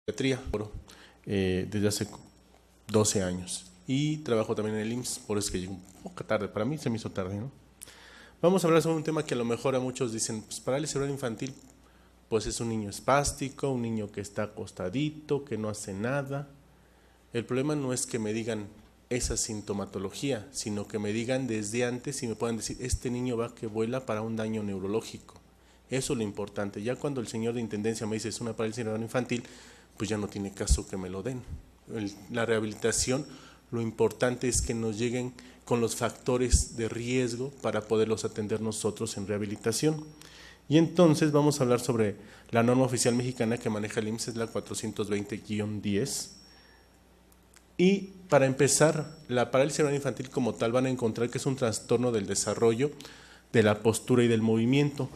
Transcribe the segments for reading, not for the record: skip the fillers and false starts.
pediatría desde hace 12 años y trabajo también en el IMSS, por eso es que llego un poco tarde, para mí se me hizo tarde, ¿no? Vamos a hablar sobre un tema que a lo mejor a muchos dicen, pues parálisis cerebral infantil, pues es un niño espástico, un niño que está acostadito, que no hace nada. El problema no es que me digan esa sintomatología, sino que me digan desde antes y me puedan decir, este niño va que vuela para un daño neurológico. Eso es lo importante. Ya cuando el señor de intendencia me dice es una parálisis cerebral infantil, pues ya no tiene caso que me lo den. La rehabilitación, lo importante es que nos lleguen con los factores de riesgo para poderlos atender nosotros en rehabilitación. Y entonces vamos a hablar sobre la norma oficial mexicana que maneja el IMSS, es la 420-10. Y para empezar, la parálisis cerebral infantil como tal van a encontrar que es un trastorno del desarrollo, de la postura y del movimiento,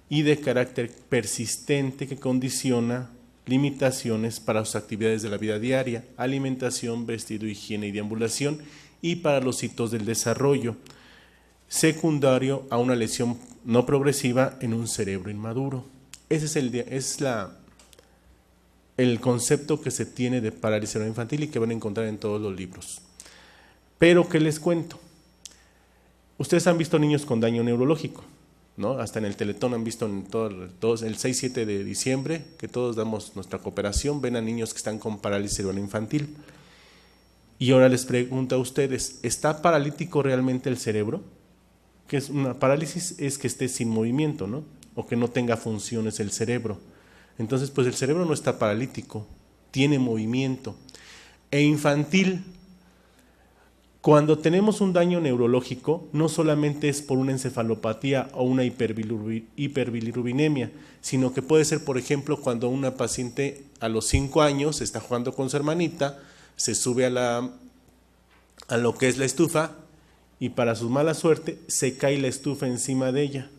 y de carácter persistente que condiciona limitaciones para sus actividades de la vida diaria, alimentación, vestido, higiene y deambulación, y para los hitos del desarrollo, secundario a una lesión no progresiva en un cerebro inmaduro. Ese es el concepto que se tiene de parálisis cerebral infantil y que van a encontrar en todos los libros. Pero, ¿qué les cuento? Ustedes han visto niños con daño neurológico, ¿no? Hasta en el Teletón han visto en todos el 6-7 de diciembre, que todos damos nuestra cooperación, ven a niños que están con parálisis cerebral infantil. Y ahora les pregunto a ustedes, ¿está paralítico realmente el cerebro? Que es una parálisis es que esté sin movimiento, ¿no? O que no tenga funciones el cerebro. Entonces, pues el cerebro no está paralítico, tiene movimiento. E infantil, cuando tenemos un daño neurológico, no solamente es por una encefalopatía o una hiperbilirubinemia, sino que puede ser, por ejemplo, cuando una paciente a los 5 años está jugando con su hermanita, se sube a lo que es la estufa y para su mala suerte se cae la estufa encima de ella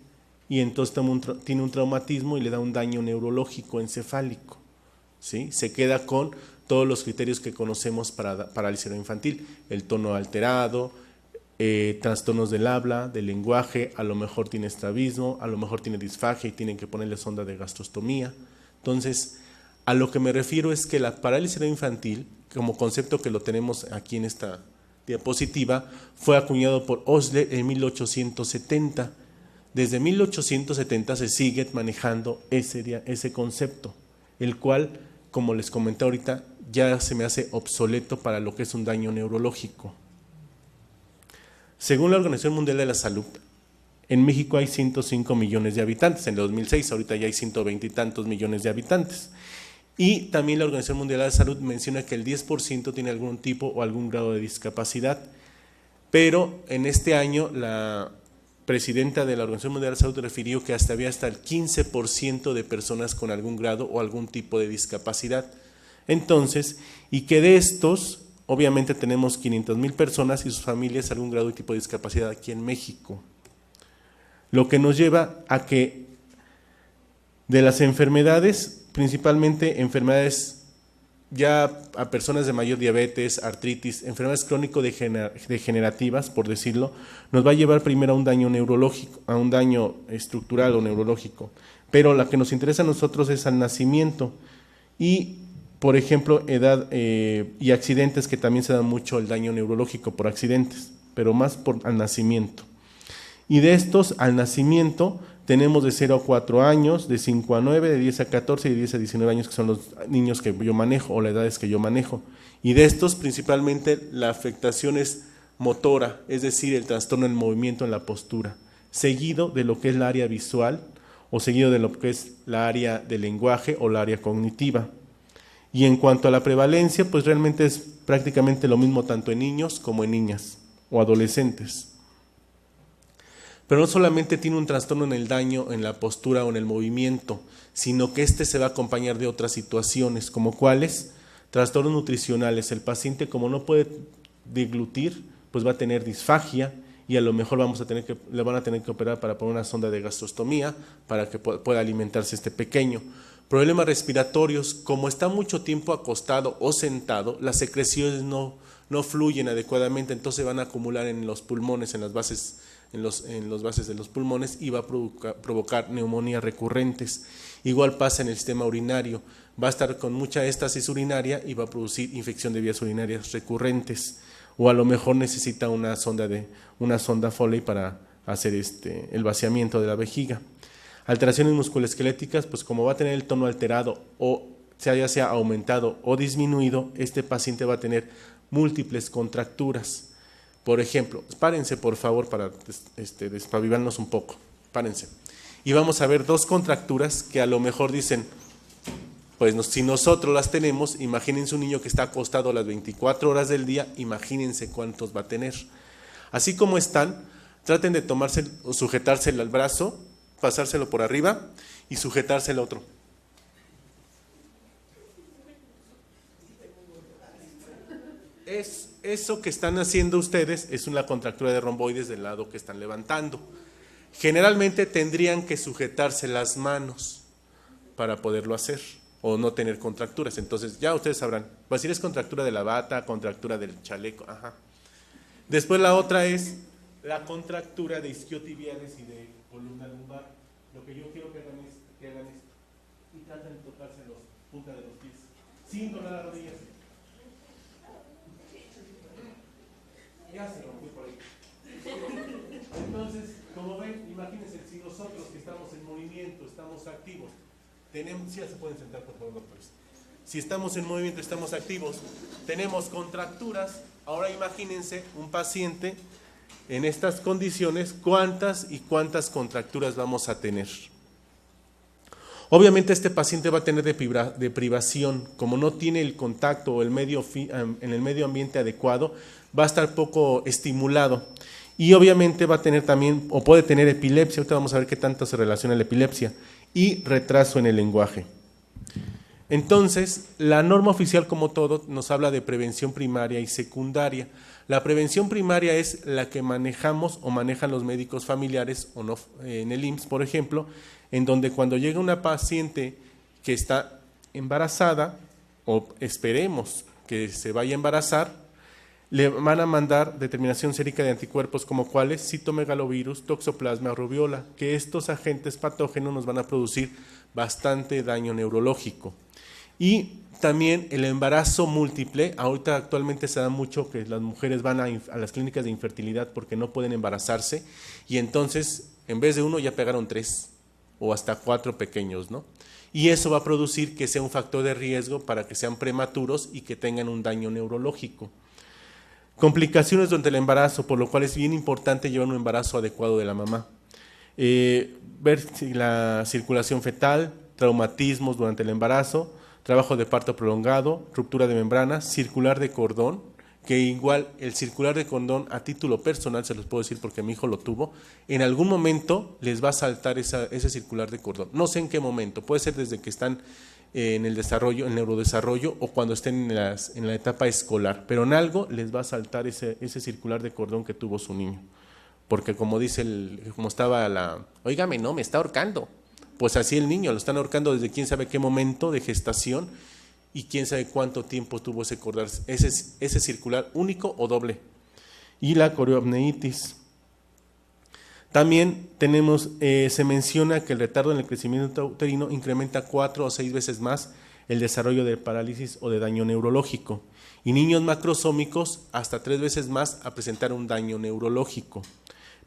y entonces tiene un traumatismo y le da un daño neurológico encefálico, ¿sí? Se queda con todos los criterios que conocemos para parálisis cerebral infantil, el tono alterado, trastornos del habla, del lenguaje, a lo mejor tiene estrabismo, a lo mejor tiene disfagia y tienen que ponerle sonda de gastrostomía. Entonces, a lo que me refiero es que la parálisis cerebral infantil, como concepto que lo tenemos aquí en esta diapositiva, fue acuñado por Osler en 1870. Desde 1870 se sigue manejando ese concepto, el cual, como les comenté ahorita, ya se me hace obsoleto para lo que es un daño neurológico. Según la Organización Mundial de la Salud, en México hay 105 millones de habitantes, en el 2006 ahorita ya hay 120 y tantos millones de habitantes. Y también la Organización Mundial de la Salud menciona que el 10% tiene algún tipo o algún grado de discapacidad, pero en este año la presidenta de la Organización Mundial de la Salud refirió que había hasta el 15% de personas con algún grado o algún tipo de discapacidad. Entonces, y que de estos, obviamente tenemos 500,000 personas y sus familias algún grado y tipo de discapacidad aquí en México. Lo que nos lleva a que de las enfermedades, principalmente enfermedades ya a personas de mayor diabetes, artritis, enfermedades crónico-degenerativas, por decirlo, nos va a llevar primero a un daño neurológico, a un daño estructural o neurológico. Pero la que nos interesa a nosotros es al nacimiento y, por ejemplo, edad y accidentes, que también se dan mucho el daño neurológico por accidentes, pero más al nacimiento. Y de estos, al nacimiento, tenemos de 0 a 4 años, de 5 a 9, de 10 a 14 y de 10 a 19 años, que son los niños que yo manejo o las edades que yo manejo. Y de estos, principalmente, la afectación es motora, es decir, el trastorno del movimiento en la postura, seguido de lo que es la área visual o seguido de lo que es la área del lenguaje o la área cognitiva. Y en cuanto a la prevalencia, pues realmente es prácticamente lo mismo tanto en niños como en niñas o adolescentes. Pero no solamente tiene un trastorno en el daño, en la postura o en el movimiento, sino que se va a acompañar de otras situaciones, como cuáles, trastornos nutricionales. El paciente, como no puede deglutir, pues va a tener disfagia y a lo mejor le van a tener que operar para poner una sonda de gastrostomía para que pueda alimentarse este pequeño. Problemas respiratorios, como está mucho tiempo acostado o sentado, las secreciones no fluyen adecuadamente, entonces van a acumular en los pulmones, en las bases en los bases de los pulmones y va a provocar neumonías recurrentes. Igual pasa en el sistema urinario, va a estar con mucha éstasis urinaria y va a producir infección de vías urinarias recurrentes, o a lo mejor necesita una sonda Foley para hacer el vaciamiento de la vejiga. Alteraciones musculoesqueléticas, pues como va a tener el tono alterado o ya sea aumentado o disminuido, este paciente va a tener múltiples contracturas. Por ejemplo, párense por favor para despabilarnos un poco, párense. Y vamos a ver dos contracturas que a lo mejor dicen, pues si nosotros las tenemos, imagínense un niño que está acostado las 24 horas del día, imagínense cuántos va a tener. Así como están, traten de tomarse o sujetárselo al brazo, pasárselo por arriba y sujetarse el otro. Eso que están haciendo ustedes es una contractura de romboides del lado que están levantando. Generalmente tendrían que sujetarse las manos para poderlo hacer o no tener contracturas. Entonces ya ustedes sabrán, pues si es contractura de la bata, contractura del chaleco, ajá. Después la otra es la contractura de isquiotibiales y de columna lumbar. Lo que yo quiero que hagan es esto y traten de tocarse los puntas de los pies sin doblar las rodillas. Ya se rompió por ahí. Entonces, como ven, imagínense, si nosotros que estamos en movimiento, estamos activos, si ya se pueden sentar por favor, doctores. Si estamos en movimiento, estamos activos, tenemos contracturas, ahora imagínense un paciente en estas condiciones, cuántas y cuántas contracturas vamos a tener. Obviamente este paciente va a tener deprivación, como no tiene el contacto o en el medio ambiente adecuado, va a estar poco estimulado y obviamente va a tener también, o puede tener epilepsia, ahorita vamos a ver qué tanto se relaciona la epilepsia, y retraso en el lenguaje. Entonces, la norma oficial como todo nos habla de prevención primaria y secundaria. La prevención primaria es la que manejamos o manejan los médicos familiares o no, en el IMSS, por ejemplo, en donde cuando llega una paciente que está embarazada o esperemos que se vaya a embarazar, le van a mandar determinación sérica de anticuerpos como cuáles, citomegalovirus, toxoplasma, rubiola, que estos agentes patógenos nos van a producir bastante daño neurológico. Y también el embarazo múltiple, ahorita actualmente se da mucho que las mujeres van a las clínicas de infertilidad porque no pueden embarazarse y entonces en vez de uno ya pegaron 3 o hasta 4 pequeños, ¿no? Y eso va a producir que sea un factor de riesgo para que sean prematuros y que tengan un daño neurológico. Complicaciones durante el embarazo, por lo cual es bien importante llevar un embarazo adecuado de la mamá. Ver la circulación fetal, traumatismos durante el embarazo, trabajo de parto prolongado, ruptura de membranas, circular de cordón, que igual el circular de cordón a título personal, se los puedo decir porque mi hijo lo tuvo, en algún momento les va a saltar ese circular de cordón. No sé en qué momento, puede ser desde que están en el desarrollo, en el neurodesarrollo o cuando estén en la etapa escolar, pero en algo les va a saltar ese circular de cordón que tuvo su niño, porque como dice como estaba óigame, no, me está ahorcando, pues así el niño, lo están ahorcando desde quién sabe qué momento de gestación y quién sabe cuánto tiempo tuvo ese circular único o doble. Y la corioapneitis. También tenemos, se menciona que el retardo en el crecimiento uterino incrementa 4 o 6 veces más el desarrollo de parálisis o de daño neurológico. Y niños macrosómicos hasta 3 veces más a presentar un daño neurológico.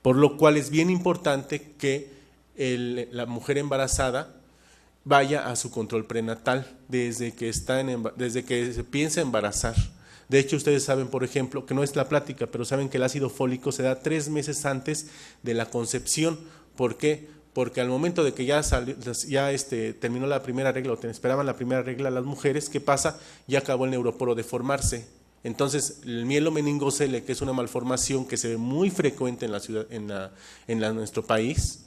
Por lo cual es bien importante que la mujer embarazada vaya a su control prenatal desde que se piensa embarazar. De hecho, ustedes saben, por ejemplo, que no es la plática, pero saben que el ácido fólico se da 3 meses antes de la concepción. ¿Por qué? Porque al momento de que ya terminó la primera regla o esperaban la primera regla las mujeres, ¿qué pasa? Ya acabó el neuroporo de formarse. Entonces, el mielomeningocele, que es una malformación que se ve muy frecuente en la ciudad, en nuestro país,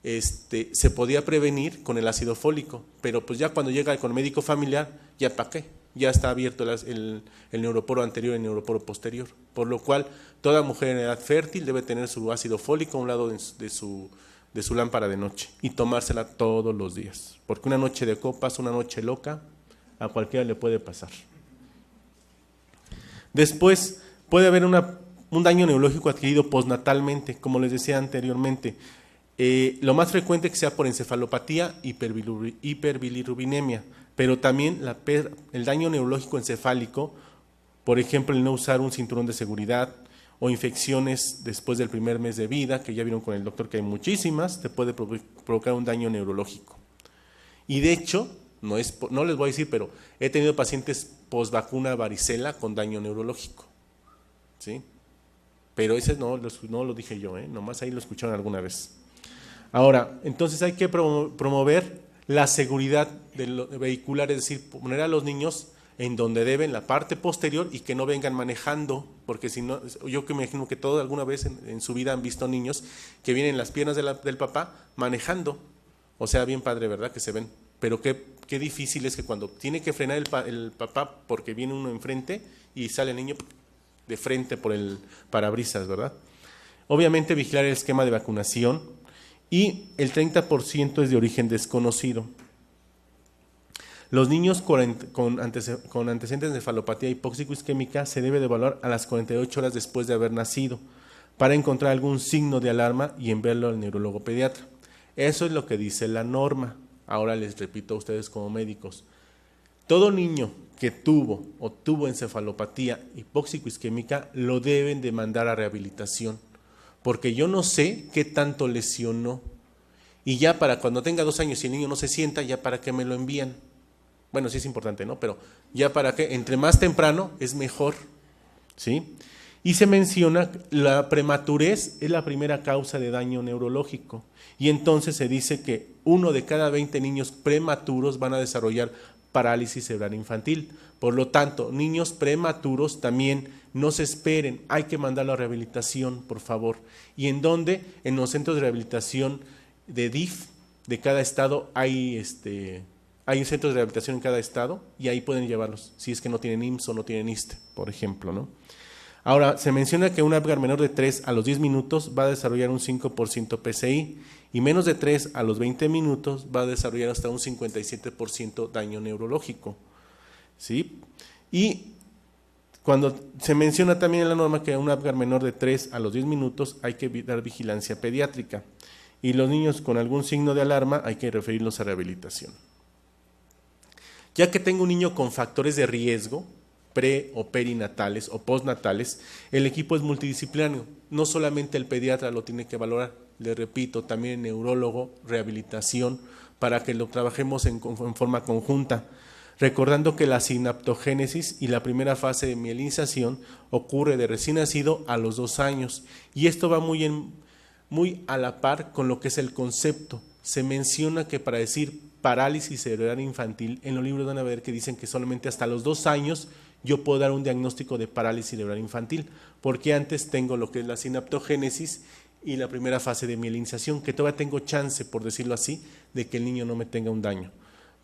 se podía prevenir con el ácido fólico, pero pues ya cuando llega con el médico familiar, ¿ya para qué? Ya está abierto el neuroporo anterior y el neuroporo posterior, por lo cual toda mujer en edad fértil debe tener su ácido fólico a un lado de su lámpara de noche y tomársela todos los días, porque una noche de copas, una noche loca, a cualquiera le puede pasar. Después puede haber una un daño neurológico adquirido postnatalmente, como les decía anteriormente. Lo más frecuente es que sea por encefalopatía, hiperbilirrubinemia, pero también el daño neurológico encefálico, por ejemplo, el no usar un cinturón de seguridad o infecciones después del primer mes de vida, que ya vieron con el doctor que hay muchísimas, te puede provocar un daño neurológico. Y de hecho, no les voy a decir, pero he tenido pacientes postvacuna varicela con daño neurológico, ¿sí? Pero ese no lo dije yo, nomás ahí lo escucharon alguna vez. Ahora, entonces hay que promover la seguridad vehicular, es decir, poner a los niños en donde deben, la parte posterior, y que no vengan manejando, porque si no, yo que me imagino que todos alguna vez en su vida han visto niños que vienen en las piernas del papá manejando, o sea, bien padre, ¿verdad? Que se ven, pero qué difícil es que cuando tiene que frenar el papá porque viene uno enfrente y sale el niño de frente por el parabrisas, ¿verdad? Obviamente vigilar el esquema de vacunación, y el 30% es de origen desconocido. Los niños con antecedentes de encefalopatía hipóxico-isquémica se debe de evaluar a las 48 horas después de haber nacido para encontrar algún signo de alarma y enviarlo al neurólogo pediatra. Eso es lo que dice la norma. Ahora les repito a ustedes como médicos. Todo niño que tuvo encefalopatía hipóxico-isquémica lo deben de mandar a rehabilitación, porque yo no sé qué tanto lesionó. Y ya para cuando tenga 2 años y el niño no se sienta, ya para qué me lo envían. Bueno, sí es importante, ¿no? Pero ya para qué, entre más temprano es mejor, ¿sí? Y se menciona la prematurez es la primera causa de daño neurológico. Y entonces se dice que 1 de cada 20 niños prematuros van a desarrollar parálisis cerebral infantil. Por lo tanto, niños prematuros también no se esperen, hay que mandarlo a rehabilitación, por favor. ¿Y en dónde? En los centros de rehabilitación de DIF de cada estado hay centros de rehabilitación en cada estado y ahí pueden llevarlos, si es que no tienen IMSS o no tienen ISSSTE, por ejemplo, ¿no? Ahora, se menciona que un Apgar menor de 3 a los 10 minutos va a desarrollar un 5% PCI y menos de 3 a los 20 minutos va a desarrollar hasta un 57% daño neurológico, ¿sí? Y cuando se menciona también en la norma que un Apgar menor de 3 a los 10 minutos hay que dar vigilancia pediátrica y los niños con algún signo de alarma hay que referirlos a rehabilitación. Ya que tengo un niño con factores de riesgo, pre o perinatales o postnatales, el equipo es multidisciplinario, no solamente el pediatra lo tiene que valorar, le repito, también el neurólogo, rehabilitación, para que lo trabajemos en forma conjunta, recordando que la sinaptogénesis y la primera fase de mielinización ocurre de recién nacido a los 2 años, y esto va muy a la par con lo que es el concepto. Se menciona que para decir parálisis cerebral infantil, en los libros van a ver que dicen que solamente hasta los 2 años yo puedo dar un diagnóstico de parálisis cerebral infantil, porque antes tengo lo que es la sinaptogénesis y la primera fase de mielinización, que todavía tengo chance, por decirlo así, de que el niño no me tenga un daño.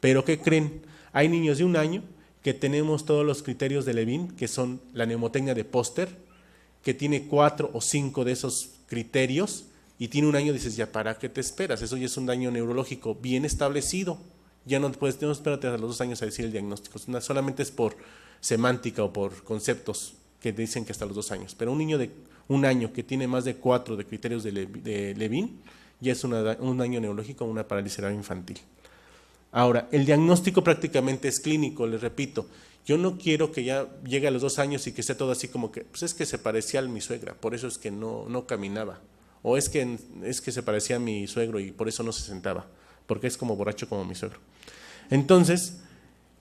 Pero ¿qué creen? Hay niños de 1 año que tenemos todos los criterios de Levin, que son la neumotecnia de Póster, que tiene 4 o 5 de esos criterios, y tiene 1 año, dices, ya para qué te esperas, eso ya es un daño neurológico bien establecido, ya no puedes, no espérate a los 2 años a decir el diagnóstico, solamente es por semántica o por conceptos que dicen que hasta los 2 años, pero un niño de 1 año que tiene más de 4 de criterios de Levin, ya es un daño neurológico, una parálisis cerebral infantil. Ahora, el diagnóstico prácticamente es clínico, les repito, yo no quiero que ya llegue a los 2 años y que esté todo así como que, pues es que se parecía a mi suegra, por eso es que no caminaba. O es que se parecía a mi suegro y por eso no se sentaba, porque es como borracho como mi suegro. Entonces,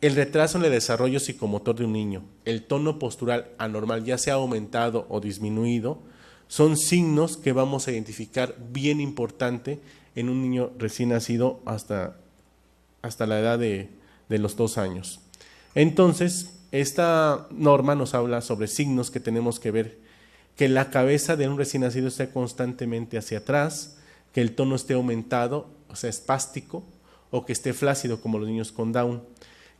el retraso en el desarrollo psicomotor de un niño, el tono postural anormal, ya sea aumentado o disminuido, son signos que vamos a identificar bien importante en un niño recién nacido hasta la edad de los 2 años. Entonces, esta norma nos habla sobre signos que tenemos que ver, que la cabeza de un recién nacido esté constantemente hacia atrás, que el tono esté aumentado, o sea, espástico, o que esté flácido como los niños con Down,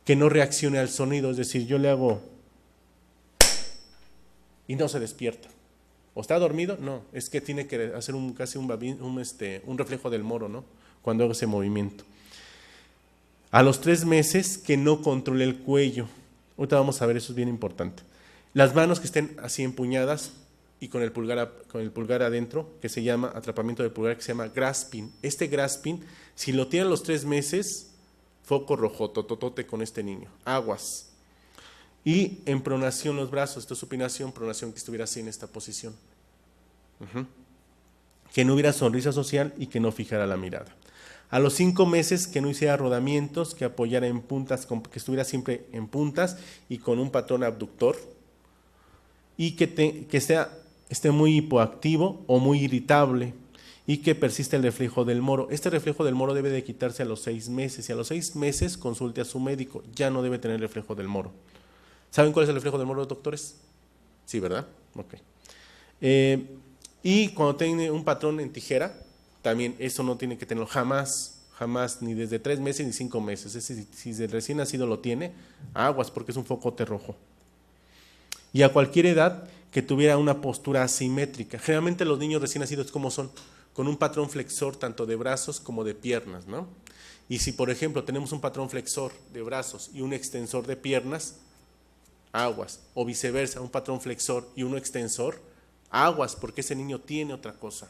que no reaccione al sonido, es decir, yo le hago y no se despierta. ¿O está dormido? No, es que tiene que hacer casi un reflejo del moro, ¿no? Cuando hago ese movimiento. A los 3 meses, que no controle el cuello. Ahorita vamos a ver, eso es bien importante. Las manos que estén así empuñadas, y con el pulgar adentro, que se llama atrapamiento del pulgar, que se llama grasping. Este grasping, si lo tiene a los 3 meses, foco rojo, tototote con este niño, aguas. Y en pronación los brazos, esto es supinación, pronación, que estuviera así en esta posición. Que no hubiera sonrisa social y que no fijara la mirada. A los 5 meses que no hiciera rodamientos, que apoyara en puntas, que estuviera siempre en puntas y con un patrón abductor, y que esté muy hipoactivo o muy irritable, y que persiste el reflejo del moro. Este reflejo del moro debe de quitarse a los 6 meses, y a los 6 meses consulte a su médico, ya no debe tener reflejo del moro. ¿Saben cuál es el reflejo del moro, doctores? Sí, ¿verdad? Ok. Y cuando tiene un patrón en tijera, también eso no tiene que tenerlo jamás, ni desde 3 meses ni 5 meses. Es decir, si de recién nacido lo tiene, aguas, porque es un focote rojo. Y a cualquier edad que tuviera una postura asimétrica. Generalmente los niños recién nacidos, ¿cómo son? Con un patrón flexor tanto de brazos como de piernas, ¿no? Y si, por ejemplo, tenemos un patrón flexor de brazos y un extensor de piernas, aguas. O viceversa, un patrón flexor y uno extensor, aguas, porque ese niño tiene otra cosa.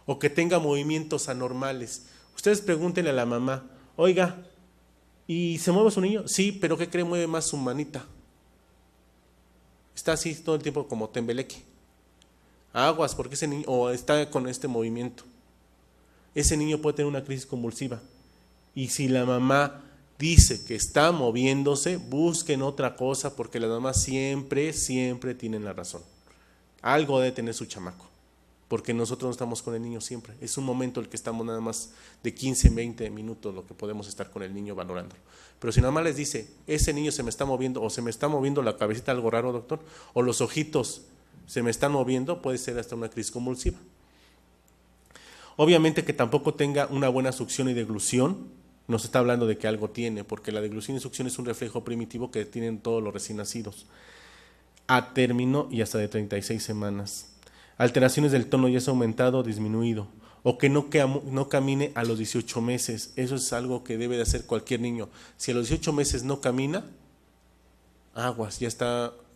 O que tenga movimientos anormales. Ustedes pregúntenle a la mamá, oiga, ¿y se mueve su niño? Sí, pero ¿qué cree? Mueve más su manita. Está así todo el tiempo como tembeleque. Aguas, porque ese niño, o está con este movimiento. Ese niño puede tener una crisis convulsiva. Y si la mamá dice que está moviéndose, busquen otra cosa, porque las mamás siempre tienen la razón. Algo debe tener su chamaco, porque nosotros no estamos con el niño siempre. Es un momento el que estamos nada más de 15, 20 minutos lo que podemos estar con el niño valorándolo. Pero si nada más les dice, ese niño se me está moviendo, o se me está moviendo la cabecita algo raro, doctor, o los ojitos se me están moviendo, puede ser hasta una crisis convulsiva. Obviamente que tampoco tenga una buena succión y deglución, nos está hablando de que algo tiene, porque la deglución y succión es un reflejo primitivo que tienen todos los recién nacidos, a término y hasta de 36 semanas. Alteraciones del tono ya es aumentado o disminuido, o que no camine a los 18 meses. Eso es algo que debe de hacer cualquier niño. Si a los 18 meses no camina, aguas,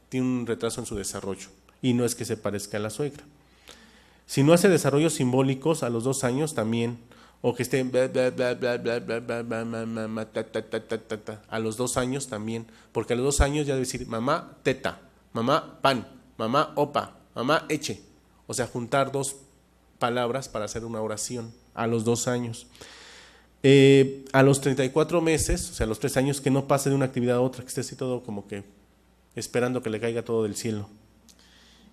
tiene un retraso en su desarrollo, y no es que se parezca a la suegra. Si no hace desarrollos simbólicos a los 2 años también, o que esté a los 2 años también, porque a los 2 años ya debe decir mamá teta, mamá pan, mamá opa, mamá eche. O sea, juntar 2 palabras para hacer una oración a los 2 años. A los 34 meses, o sea, a los 3 años, que no pase de una actividad a otra, que esté así todo como que esperando que le caiga todo del cielo.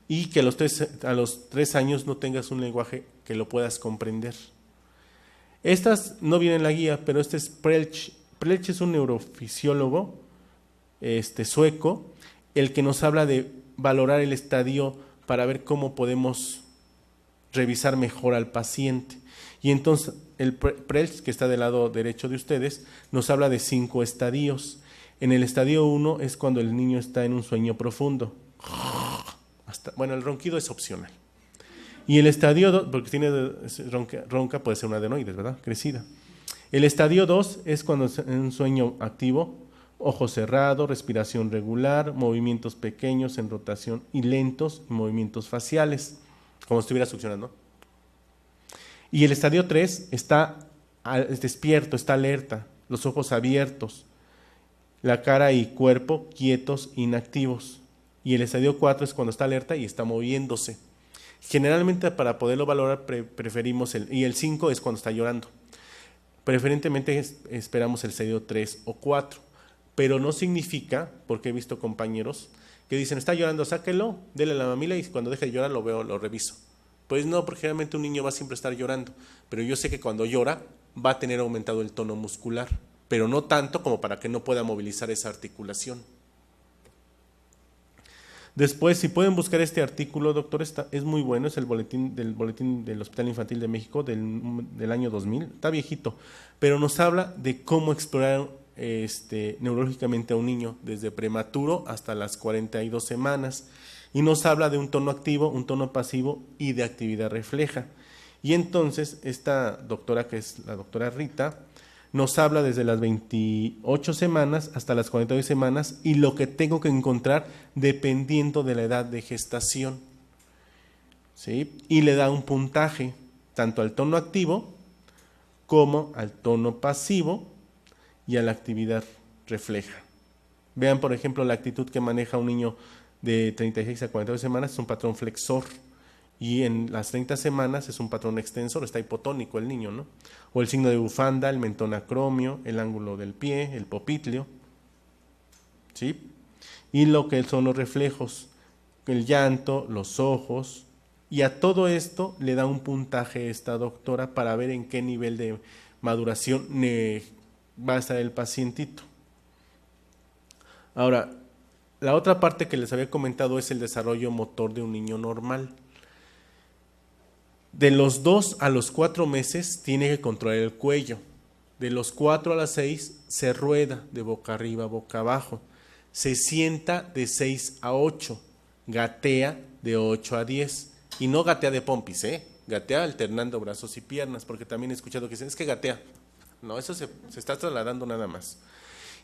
Y que a los 3 años no tengas un lenguaje que lo puedas comprender. Estas no vienen en la guía, pero este es Prelch. Prelch es un neurofisiólogo sueco, el que nos habla de valorar el estadio para ver cómo podemos revisar mejor al paciente. Y entonces el Prelch, que está del lado derecho de ustedes, nos habla de 5 estadios. En el estadio 1 es cuando el niño está en un sueño profundo. El ronquido es opcional. Y el estadio 2, porque tiene ronca, puede ser una adenoides, ¿verdad? Crecida. El estadio 2 es cuando es en un sueño activo, ojo cerrado, respiración regular, movimientos pequeños en rotación y lentos, movimientos faciales, como si estuviera succionando. Y el estadio 3 está despierto, está alerta, los ojos abiertos, la cara y cuerpo quietos, inactivos. Y el estadio 4 es cuando está alerta y está moviéndose. Generalmente para poderlo valorar preferimos y el 5 es cuando está llorando. Preferentemente esperamos el estadio 3 o 4, pero no significa, porque he visto compañeros que dicen, está llorando, sáquelo, dele la mamila y cuando deje de llorar lo reviso. Pues no, porque generalmente un niño va a siempre estar llorando, pero yo sé que cuando llora va a tener aumentado el tono muscular, pero no tanto como para que no pueda movilizar esa articulación. Después, si pueden buscar este artículo, doctor, es muy bueno, es el boletín del Hospital Infantil de México del año 2000, está viejito, pero nos habla de cómo explorar neurológicamente a un niño desde prematuro hasta las 42 semanas, y nos habla de un tono activo, un tono pasivo y de actividad refleja. Y entonces esta doctora, que es la doctora Rita, nos habla desde las 28 semanas hasta las 42 semanas y lo que tengo que encontrar dependiendo de la edad de gestación. ¿sí? Y le da un puntaje tanto al tono activo como al tono pasivo y a la actividad refleja. Vean, por ejemplo, la actitud que maneja un niño de 36 a 42 semanas es un patrón flexor, y en las 30 semanas es un patrón extensor, está hipotónico el niño, ¿no? O el signo de bufanda, el mentón acromio, el ángulo del pie, el popitlio, ¿sí? Y lo que son los reflejos, el llanto, los ojos, y a todo esto le da un puntaje esta doctora para ver en qué nivel de maduración va a estar el pacientito. Ahora, la otra parte que les había comentado es el desarrollo motor de un niño normal. De los 2 a los 4 meses tiene que controlar el cuello. De los 4 a las 6 se rueda de boca arriba a boca abajo. Se sienta de 6 a 8. Gatea de 8 a 10. Y no gatea de pompis, gatea alternando brazos y piernas, porque también he escuchado que dicen, es que gatea. No, eso se está trasladando nada más.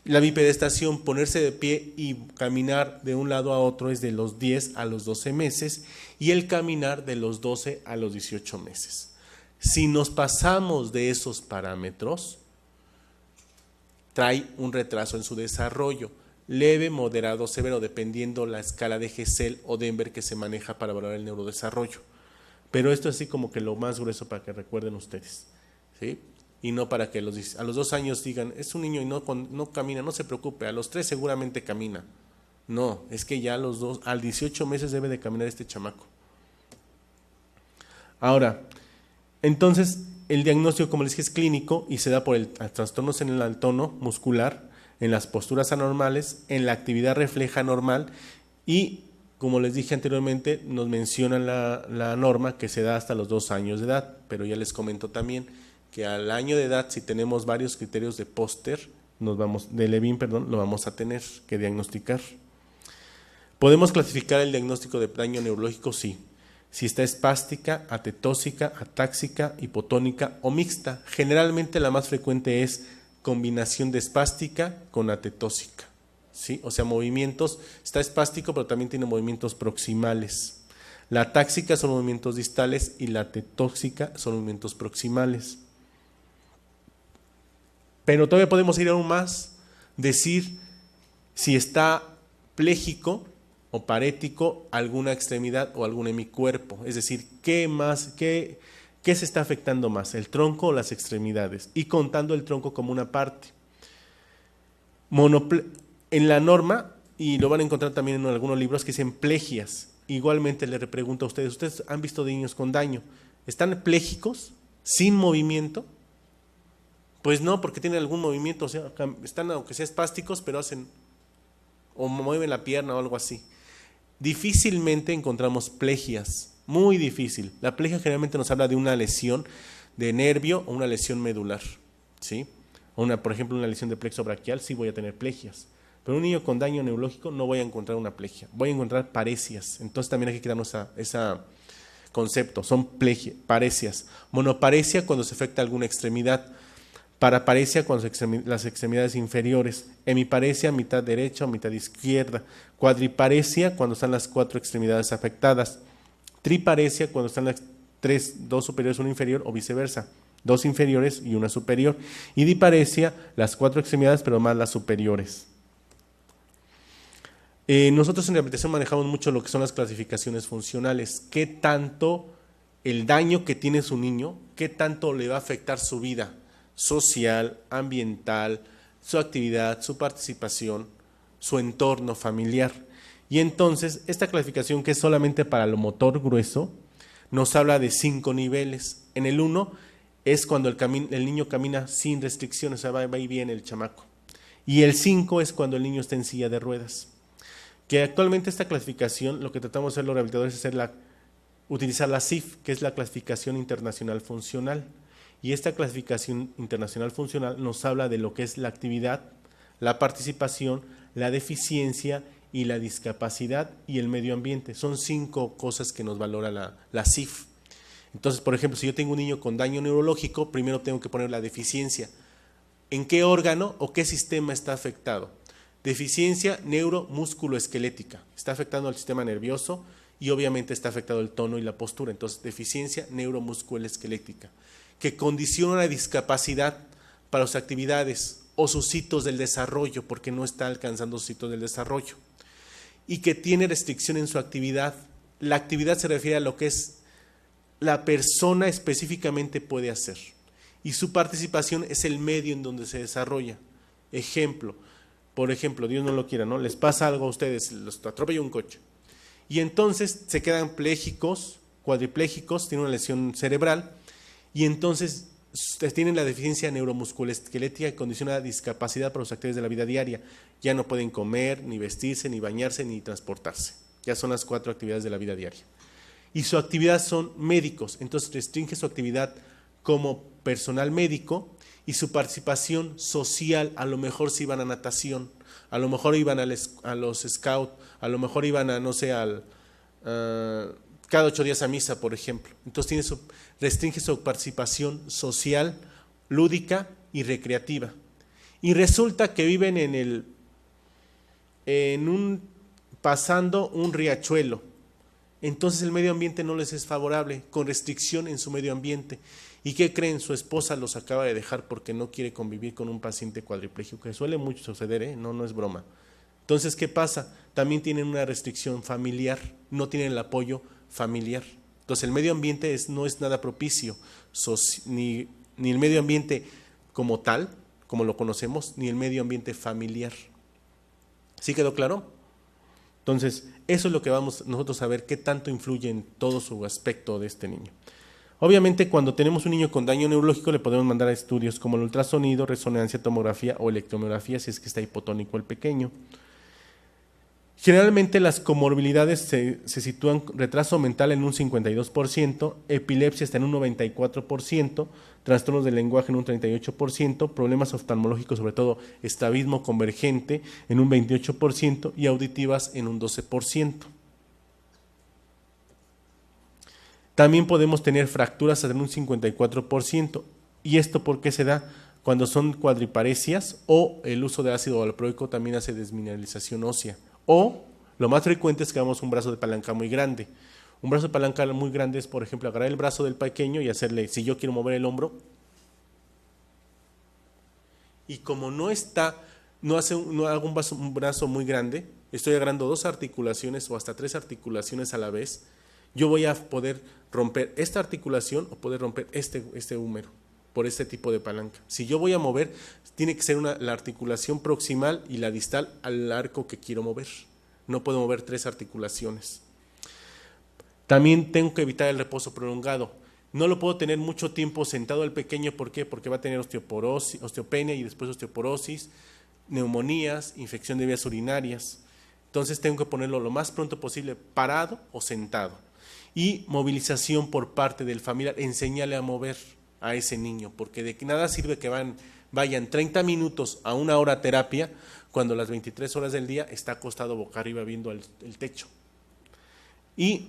La bipedestación, ponerse de pie y caminar de un lado a otro, es de los 10 a los 12 meses, y el caminar de los 12 a los 18 meses. Si nos pasamos de esos parámetros, trae un retraso en su desarrollo, leve, moderado, severo, dependiendo la escala de Gesell o Denver que se maneja para valorar el neurodesarrollo. Pero esto es así como que lo más grueso para que recuerden ustedes, ¿sí? Y no para que a los 2 años digan, es un niño y no camina, no se preocupe, a los 3 seguramente camina. No, es que ya a los 2, al 18 meses debe de caminar este chamaco. Ahora, entonces, el diagnóstico, como les dije, es clínico y se da por trastornos en el tono muscular, en las posturas anormales, en la actividad refleja normal y, como les dije anteriormente, nos mencionan la norma que se da hasta los 2 años de edad, pero ya les comento también que al año de edad, si tenemos varios criterios de de Levin, lo vamos a tener que diagnosticar. ¿Podemos clasificar el diagnóstico de daño neurológico? Sí. Si está espástica, atetósica, atáxica, hipotónica o mixta. Generalmente la más frecuente es combinación de espástica con atetósica, ¿sí? O sea, movimientos, está espástico pero también tiene movimientos proximales. La atáxica son movimientos distales y la atetóxica son movimientos proximales. Pero todavía podemos ir aún más, decir si está pléjico o parético alguna extremidad o algún hemicuerpo, es decir, ¿qué se está afectando más, el tronco o las extremidades? Y contando el tronco como una parte. En la norma, y lo van a encontrar también en algunos libros que dicen plegias, igualmente le pregunto a ¿ustedes han visto niños con daño? ¿Están plégicos, sin movimiento? Pues no, porque tienen algún movimiento, o sea, están aunque sea espásticos, pero hacen o mueven la pierna o algo así. Difícilmente encontramos plegias, muy difícil. La plegia generalmente nos habla de una lesión de nervio o una lesión medular, ¿sí? Por ejemplo, una lesión de plexo braquial, sí voy a tener plegias. Pero un niño con daño neurológico no voy a encontrar una plegia, voy a encontrar paresias. Entonces también hay que quitarnos ese concepto, son paresias. Monoparesia cuando se afecta alguna extremidad. Paraparesia cuando las extremidades inferiores, hemiparesia mitad derecha o mitad izquierda, cuadriparesia cuando están las 4 extremidades afectadas, triparesia cuando están las 2 superiores, una inferior o viceversa, 2 inferiores y una superior, y diparesia las 4 extremidades pero más las superiores. Nosotros en rehabilitación manejamos mucho lo que son las clasificaciones funcionales, qué tanto el daño que tiene su niño, qué tanto le va a afectar su vida social, ambiental, su actividad, su participación, su entorno familiar. Y entonces, esta clasificación, que es solamente para lo motor grueso, nos habla de 5 niveles. En el 1 es cuando el niño camina sin restricciones, o sea, va y viene el chamaco. Y el 5 es cuando el niño está en silla de ruedas. Que actualmente esta clasificación, lo que tratamos de hacer los rehabilitadores es utilizar la CIF, que es la clasificación internacional funcional. Y esta clasificación internacional funcional nos habla de lo que es la actividad, la participación, la deficiencia y la discapacidad y el medio ambiente. Son 5 cosas que nos valora la CIF. Entonces, por ejemplo, si yo tengo un niño con daño neurológico, primero tengo que poner la deficiencia. ¿En qué órgano o qué sistema está afectado? Deficiencia neuromusculoesquelética. Está afectando al sistema nervioso y obviamente está afectado el tono y la postura. Entonces, deficiencia neuromusculoesquelética, que condiciona la discapacidad para sus actividades o sus hitos del desarrollo, porque no está alcanzando sus hitos del desarrollo, y que tiene restricción en su actividad. La actividad se refiere a lo que es la persona específicamente puede hacer, y su participación es el medio en donde se desarrolla. Ejemplo, por ejemplo, Dios no lo quiera, ¿no? Les pasa algo a ustedes, los atropella un coche, y entonces se quedan plégicos, cuadriplégicos, tienen una lesión cerebral, y entonces tienen la deficiencia neuromusculoesquelética que condiciona la discapacidad para los actividades de la vida diaria. Ya no pueden comer, ni vestirse, ni bañarse, ni transportarse. Ya son las 4 actividades de la vida diaria. Y su actividad son médicos, entonces restringe su actividad como personal médico y su participación social. A lo mejor si iban a natación, a lo mejor iban a los scouts, a lo mejor iban a, no sé, cada 8 días a misa, por ejemplo. Entonces restringe su participación social, lúdica y recreativa. Y resulta que viven pasando un riachuelo. Entonces el medio ambiente no les es favorable, con restricción en su medio ambiente. ¿Y qué creen? Su esposa los acaba de dejar porque no quiere convivir con un paciente cuadripléjico, que suele mucho suceder, no es broma. Entonces, ¿qué pasa? También tienen una restricción familiar, no tienen el apoyo familiar. Entonces el medio ambiente no es nada propicio, ni el medio ambiente como tal, como lo conocemos, ni el medio ambiente familiar. ¿Sí quedó claro? Entonces, eso es lo que vamos nosotros a ver, qué tanto influye en todo su aspecto de este niño. Obviamente, cuando tenemos un niño con daño neurológico, le podemos mandar a estudios como el ultrasonido, resonancia, tomografía o electromiografía, si es que está hipotónico el pequeño. Generalmente las comorbilidades se sitúan retraso mental en un 52%, epilepsia está en un 94%, trastornos del lenguaje en un 38%, problemas oftalmológicos, sobre todo estrabismo convergente, en un 28% y auditivas en un 12%. También podemos tener fracturas en un 54%. ¿Y esto por qué se da? Cuando son cuadriparesias o el uso de ácido valproico también hace desmineralización ósea. O lo más frecuente es que hagamos un brazo de palanca muy grande. Un brazo de palanca muy grande es, por ejemplo, agarrar el brazo del pequeño y hacerle, si yo quiero mover el hombro, y como no hago un brazo muy grande, estoy agarrando 2 articulaciones o hasta 3 articulaciones a la vez, yo voy a poder romper esta articulación o poder romper este húmero por este tipo de palanca. Si yo voy a mover, tiene que ser la articulación proximal y la distal al arco que quiero mover. No puedo mover 3 articulaciones. También tengo que evitar el reposo prolongado. No lo puedo tener mucho tiempo sentado al pequeño. ¿Por qué? Porque va a tener osteopenia y después osteoporosis, neumonías, infección de vías urinarias. Entonces tengo que ponerlo lo más pronto posible parado o sentado. Y movilización por parte del familiar, enséñale a mover a ese niño, porque de nada sirve que vayan 30 minutos a 1 hora a terapia cuando las 23 horas del día está acostado boca arriba viendo el techo. Y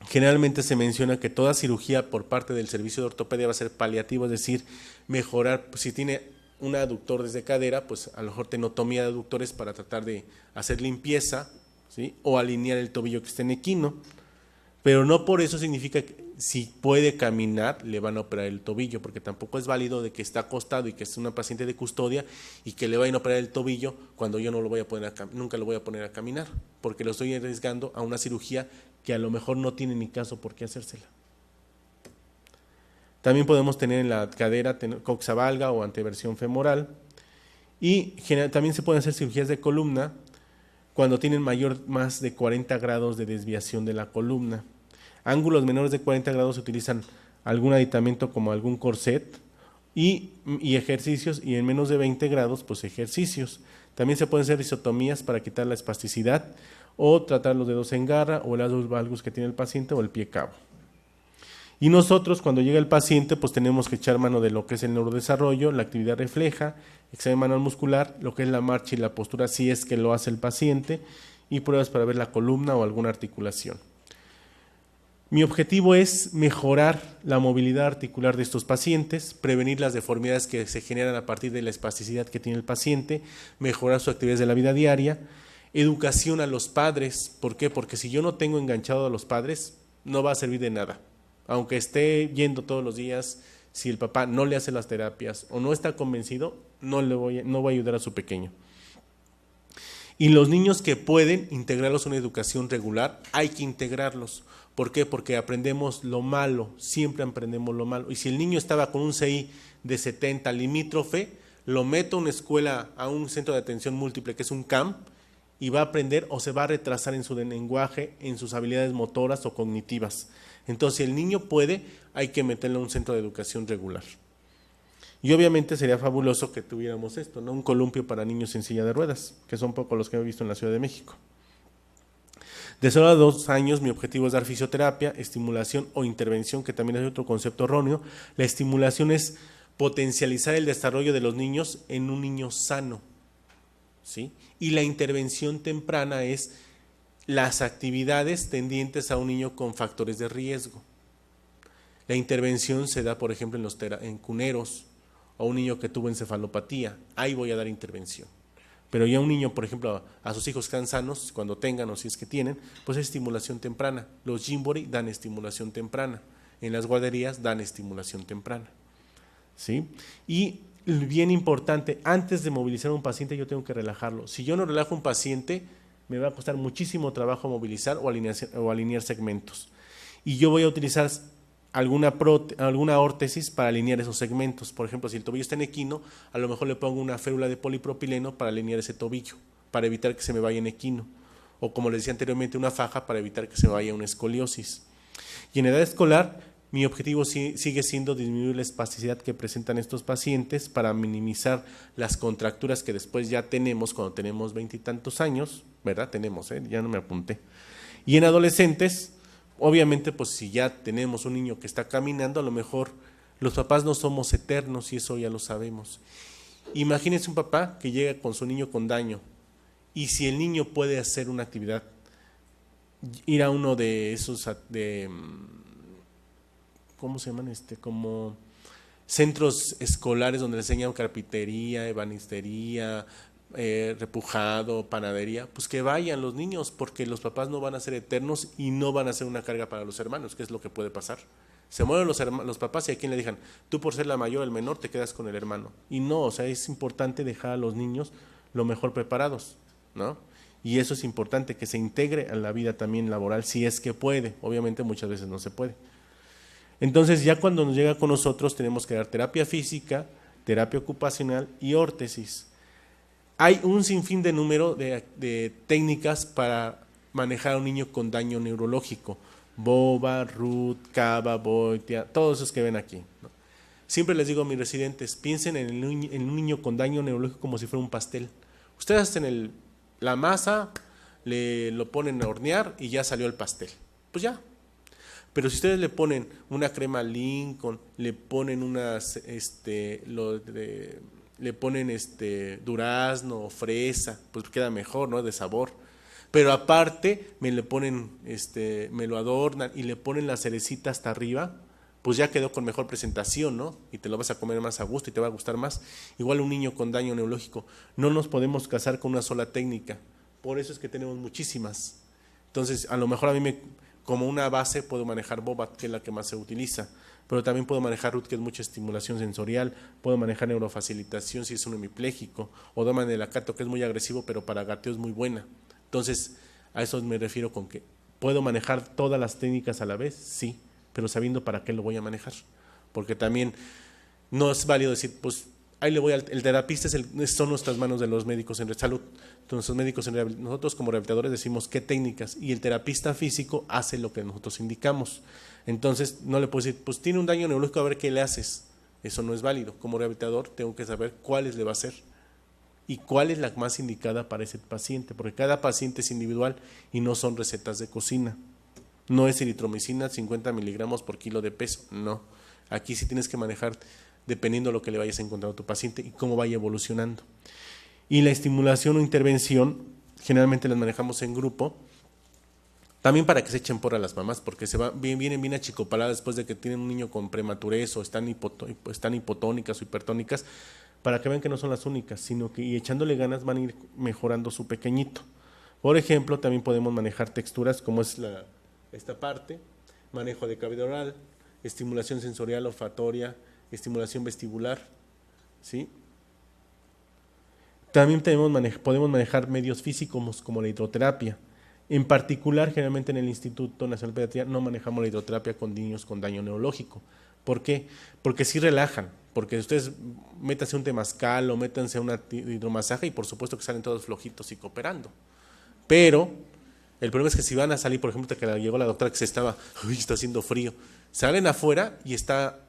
generalmente se menciona que toda cirugía por parte del servicio de ortopedia va a ser paliativo, es decir, mejorar, si tiene un aductor desde cadera, pues a lo mejor tenotomía de aductores para tratar de hacer limpieza, ¿sí? O alinear el tobillo que esté en equino. Pero no por eso significa que si puede caminar le van a operar el tobillo, porque tampoco es válido de que está acostado y que es una paciente de custodia y que le vayan a operar el tobillo cuando yo no lo voy a poner nunca lo voy a poner a caminar, porque lo estoy arriesgando a una cirugía que a lo mejor no tiene ni caso por qué hacérsela. También podemos tener en la cadera coxa valga o anteversión femoral, y también se pueden hacer cirugías de columna cuando tienen más de 40 grados de desviación de la columna. Ángulos menores de 40 grados se utilizan algún aditamento como algún corset y ejercicios, y en menos de 20 grados pues ejercicios. También se pueden hacer risotomías para quitar la espasticidad o tratar los dedos en garra o el adus valgus que tiene el paciente o el pie cabo. Y nosotros cuando llega el paciente pues tenemos que echar mano de lo que es el neurodesarrollo, la actividad refleja, examen manual muscular, lo que es la marcha y la postura si es que lo hace el paciente, y pruebas para ver la columna o alguna articulación. Mi objetivo es mejorar la movilidad articular de estos pacientes, prevenir las deformidades que se generan a partir de la espasticidad que tiene el paciente, mejorar sus actividades de la vida diaria, Educación a los padres. ¿Por qué? Porque si yo no tengo enganchado a los padres, no va a servir de nada. Aunque esté yendo todos los días, si el papá no le hace las terapias o no está convencido, no va a ayudar a su pequeño. Y los niños que pueden integrarlos a una educación regular, hay que integrarlos. ¿Por qué? Porque aprendemos lo malo, siempre aprendemos lo malo. Y si el niño estaba con un CI de 70 limítrofe, lo meto a una escuela, a un centro de atención múltiple, que es un CAM, y va a aprender o se va a retrasar en su lenguaje, en sus habilidades motoras o cognitivas. Entonces, si el niño puede, hay que meterlo a un centro de educación regular. Y obviamente sería fabuloso que tuviéramos esto, ¿no? Un columpio para niños en silla de ruedas, que son pocos los que he visto en la Ciudad de México. De 0 a 2 años mi objetivo es dar fisioterapia, estimulación o intervención, que también es otro concepto erróneo. La estimulación es potencializar el desarrollo de los niños en un niño sano, ¿sí? Y la intervención temprana es las actividades tendientes a un niño con factores de riesgo. La intervención se da, por ejemplo, en cuneros o un niño que tuvo encefalopatía. Ahí voy a dar intervención. Pero ya un niño, por ejemplo, a sus hijos que están sanos, cuando tengan o si es que tienen, pues es estimulación temprana. Los Gymboree dan estimulación temprana. En las guarderías dan estimulación temprana, ¿sí? Y bien importante, antes de movilizar a un paciente yo tengo que relajarlo. Si yo no relajo a un paciente, me va a costar muchísimo trabajo movilizar o alinear segmentos. Y yo voy a utilizar alguna órtesis para alinear esos segmentos. Por ejemplo, si el tobillo está en equino, a lo mejor le pongo una férula de polipropileno para alinear ese tobillo, para evitar que se me vaya en equino. O como les decía anteriormente, una faja para evitar que se me vaya una escoliosis. Y en edad escolar, mi objetivo sigue siendo disminuir la espasticidad que presentan estos pacientes para minimizar las contracturas que después ya tenemos cuando tenemos 20 y tantos años, ¿verdad? Ya no me apunté. Y en adolescentes, obviamente, pues si ya tenemos un niño que está caminando, a lo mejor los papás no somos eternos y eso ya lo sabemos. Imagínense un papá que llega con su niño con daño y si el niño puede hacer una actividad, ir a uno de esos ¿cómo se llaman? Como centros escolares donde le enseñan carpintería, ebanistería, repujado, panadería, pues que vayan los niños, porque los papás no van a ser eternos y no van a ser una carga para los hermanos, que es lo que puede pasar. Se mueren los papás y a quien le digan, tú por ser la mayor, el menor, te quedas con el hermano. Y no, o sea, es importante dejar a los niños lo mejor preparados, ¿no? Y eso es importante, que se integre a la vida también laboral, si es que puede. Obviamente muchas veces no se puede. Entonces ya cuando nos llega con nosotros tenemos que dar terapia física, terapia ocupacional y órtesis. Hay un sinfín de número de técnicas para manejar a un niño con daño neurológico. Boba, Ruth, Cava, Boitia, todos esos que ven aquí, ¿no? Siempre les digo a mis residentes, piensen en un niño con daño neurológico como si fuera un pastel. Ustedes hacen la masa, lo ponen a hornear y ya salió el pastel. Pues ya. Pero si ustedes le ponen una crema Lincoln, le ponen le ponen durazno o fresa, pues queda mejor, ¿no? De sabor. Pero aparte me lo adornan y le ponen la cerecita hasta arriba, pues ya quedó con mejor presentación, ¿no? Y te lo vas a comer más a gusto y te va a gustar más. Igual un niño con daño neurológico, no nos podemos casar con una sola técnica. Por eso es que tenemos muchísimas. Entonces, a lo mejor a mí como una base puedo manejar Boba, que es la que más se utiliza, pero también puedo manejar Ruth, que es mucha estimulación sensorial, puedo manejar neurofacilitación si es un hemipléjico, o Doma de Lacato, que es muy agresivo, pero para gateo es muy buena. Entonces, a eso me refiero con que puedo manejar todas las técnicas a la vez, sí, pero sabiendo para qué lo voy a manejar, porque también no es válido decir, pues ahí le voy el terapista son nuestras manos de los médicos en salud. Entonces, nosotros como rehabilitadores decimos qué técnicas y el terapista físico hace lo que nosotros indicamos. Entonces, no le puedo decir, pues tiene un daño neurológico, a ver qué le haces. Eso no es válido. Como rehabilitador tengo que saber cuáles le va a hacer y cuál es la más indicada para ese paciente, porque cada paciente es individual y no son recetas de cocina. No es eritromicina 50 miligramos por kilo de peso, no. Aquí sí tienes que manejar dependiendo de lo que le vayas a encontrar a tu paciente y cómo vaya evolucionando. Y la estimulación o intervención, generalmente las manejamos en grupo, también para que se echen porra a las mamás, porque vienen bien achicopaladas después de que tienen un niño con prematurez o están hipotónicas o hipertónicas, para que vean que no son las únicas, sino que y echándole ganas van a ir mejorando su pequeñito. Por ejemplo, también podemos manejar texturas como es esta parte, manejo de cavidad oral, estimulación sensorial olfatoria, estimulación vestibular, ¿sí? También podemos manejar medios físicos como la hidroterapia. En particular, generalmente en el Instituto Nacional de Pediatría no manejamos la hidroterapia con niños con daño neurológico. ¿Por qué? Porque sí relajan, porque ustedes métanse un temazcal o métanse a una hidromasaje y por supuesto que salen todos flojitos y cooperando. Pero el problema es que si van a salir, por ejemplo, que llegó la doctora que se estaba, uy, está haciendo frío, salen afuera y está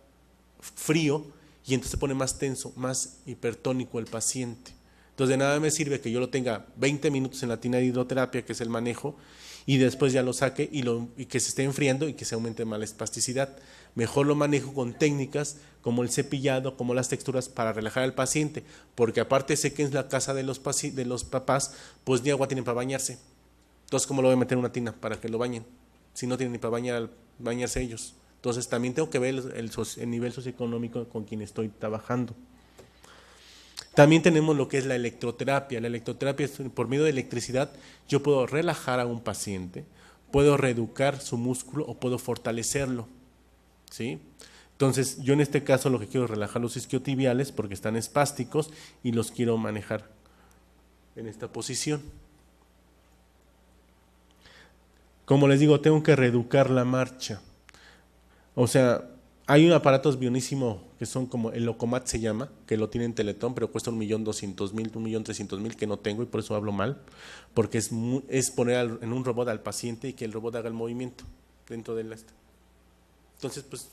frío y entonces se pone más tenso, más hipertónico el paciente. Entonces de nada me sirve que yo lo tenga 20 minutos en la tina de hidroterapia, que es el manejo, y después ya lo saque y que se esté enfriando y que se aumente más la espasticidad. Mejor lo manejo con técnicas como el cepillado, como las texturas para relajar al paciente, porque aparte sé que en la casa de los papás, pues ni agua tienen para bañarse. Entonces, ¿cómo lo voy a meter en una tina para que lo bañen? Si no tienen ni para bañarse ellos. Entonces, también tengo que ver el nivel socioeconómico con quien estoy trabajando. También tenemos lo que es la electroterapia. La electroterapia es por medio de electricidad. Yo puedo relajar a un paciente, puedo reeducar su músculo o puedo fortalecerlo, ¿sí? Entonces, yo en este caso lo que quiero es relajar los isquiotibiales porque están espásticos y los quiero manejar en esta posición. Como les digo, tengo que reeducar la marcha. O sea, hay un aparato bionísimo que son como el Locomat se llama, que lo tiene en Teletón, pero cuesta 1.200.000, 1.300.000, que no tengo y por eso hablo mal, porque es poner en un robot al paciente y que el robot haga el movimiento dentro de la... Entonces, pues,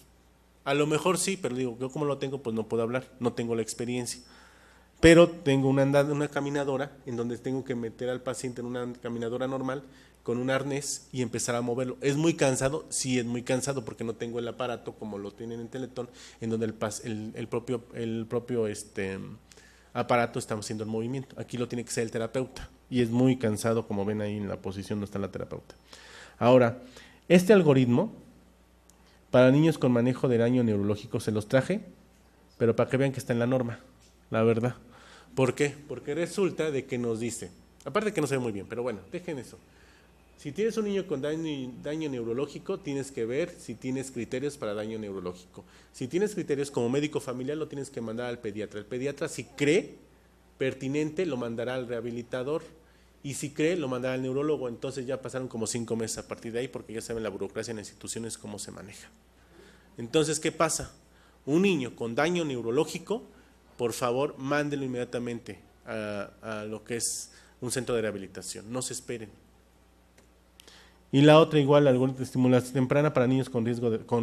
a lo mejor sí, pero digo, yo como lo tengo, pues no puedo hablar, no tengo la experiencia. Pero tengo una caminadora en donde tengo que meter al paciente en una caminadora normal con un arnés y empezar a moverlo. ¿Es muy cansado? Sí, es muy cansado porque no tengo el aparato como lo tienen en Teletón, en donde el propio aparato está haciendo el movimiento. Aquí lo tiene que ser el terapeuta y es muy cansado, como ven ahí en la posición donde está la terapeuta. Ahora, este algoritmo para niños con manejo de daño neurológico se los traje, pero para que vean que está en la norma, la verdad. ¿Por qué? Porque resulta de que nos dice, aparte que no se ve muy bien, pero bueno, dejen eso. Si tienes un niño con daño neurológico, tienes que ver si tienes criterios para daño neurológico. Si tienes criterios como médico familiar, lo tienes que mandar al pediatra. El pediatra, si cree pertinente, lo mandará al rehabilitador. Y si cree, lo mandará al neurólogo. Entonces ya pasaron como 5 meses a partir de ahí, porque ya saben la burocracia en las instituciones cómo se maneja. Entonces, ¿qué pasa? Un niño con daño neurológico, por favor, mándelo inmediatamente a lo que es un centro de rehabilitación. No se esperen. Y la otra igual, algoritmo de estimulación temprana para niños con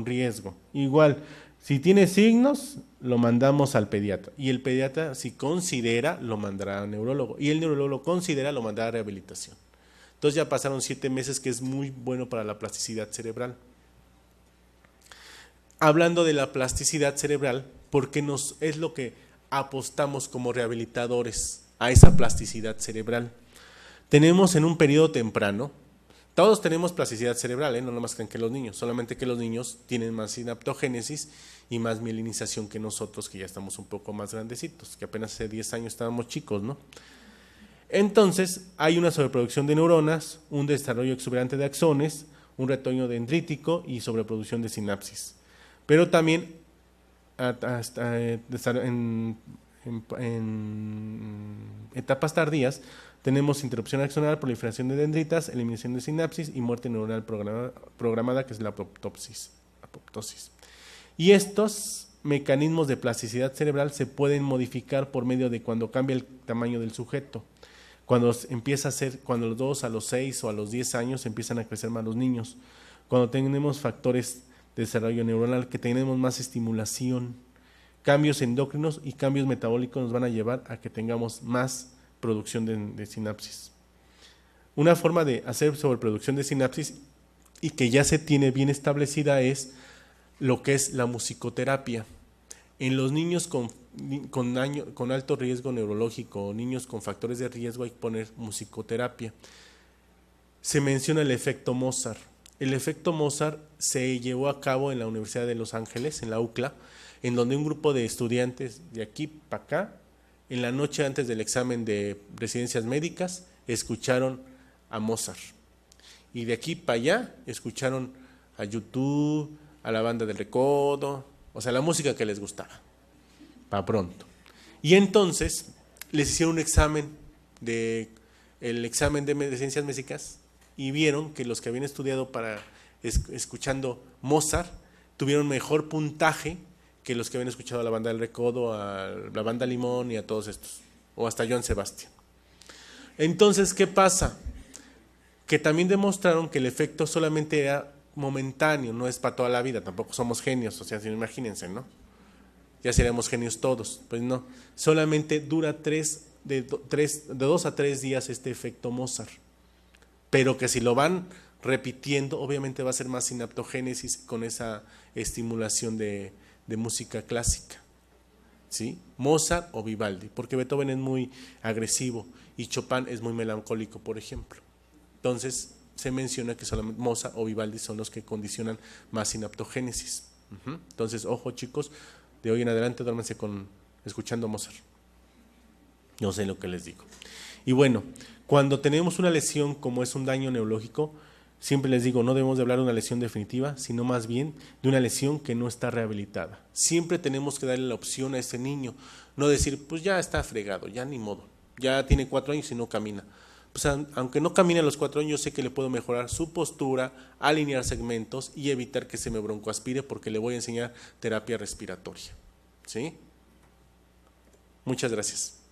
riesgo. Igual, si tiene signos, lo mandamos al pediatra. Y el pediatra, si considera, lo mandará al neurólogo. Y el neurólogo lo considera, lo mandará a rehabilitación. Entonces ya pasaron 7 meses, que es muy bueno para la plasticidad cerebral. Hablando de la plasticidad cerebral, porque es lo que apostamos como rehabilitadores a esa plasticidad cerebral. Tenemos en un periodo temprano, todos tenemos plasticidad cerebral, no nomás crean que los niños, solamente que los niños tienen más sinaptogénesis y más mielinización que nosotros, que ya estamos un poco más grandecitos, que apenas hace 10 años estábamos chicos, ¿no? Entonces, hay una sobreproducción de neuronas, un desarrollo exuberante de axones, un retoño dendrítico y sobreproducción de sinapsis. Pero también en etapas tardías tenemos interrupción axonal, proliferación de dendritas, eliminación de sinapsis y muerte neuronal programada, que es la apoptosis. Y estos mecanismos de plasticidad cerebral se pueden modificar por medio de cuando cambia el tamaño del sujeto. Cuando los 2 a los 6 o a los 10 años empiezan a crecer más los niños. Cuando tenemos factores de desarrollo neuronal, que tenemos más estimulación, cambios endócrinos y cambios metabólicos nos van a llevar a que tengamos más producción de sinapsis. Una forma de hacer sobreproducción de sinapsis y que ya se tiene bien establecida es lo que es la musicoterapia. En los niños con alto riesgo neurológico, niños con factores de riesgo, hay que poner musicoterapia. Se menciona el efecto Mozart. El efecto Mozart se llevó a cabo en la Universidad de Los Ángeles, en la UCLA, en donde un grupo de estudiantes de aquí para acá, en la noche antes del examen de residencias médicas, escucharon a Mozart. Y de aquí para allá escucharon a YouTube, a la banda del Recodo, o sea, la música que les gustaba, para pronto. Y entonces les hicieron un examen el examen de ciencias músicas y vieron que los que habían estudiado escuchando Mozart tuvieron mejor puntaje que los que habían escuchado a la banda del Recodo, a la banda Limón y a todos estos, o hasta Joan Sebastián. Entonces, ¿qué pasa? Que también demostraron que el efecto solamente era momentáneo, no es para toda la vida, tampoco somos genios, o sea, imagínense, ¿no? Ya seríamos genios todos, pues no, solamente dura de 2 a 3 días este efecto Mozart, pero que si lo van repitiendo, obviamente va a ser más sinaptogénesis con esa estimulación de música clásica, ¿sí? Mozart o Vivaldi, porque Beethoven es muy agresivo y Chopin es muy melancólico, por ejemplo. Entonces se menciona que solamente Mozart o Vivaldi son los que condicionan más sinaptogénesis. Entonces, ojo chicos, de hoy en adelante duérmense escuchando Mozart. No sé lo que les digo. Y bueno, cuando tenemos una lesión como es un daño neurológico, siempre les digo, no debemos de hablar de una lesión definitiva, sino más bien de una lesión que no está rehabilitada. Siempre tenemos que darle la opción a ese niño, no decir, pues ya está fregado, ya ni modo, ya tiene 4 años y no camina. Pues aunque no camine a los 4 años, sé que le puedo mejorar su postura, alinear segmentos y evitar que se me broncoaspire porque le voy a enseñar terapia respiratoria. ¿Sí? Muchas gracias.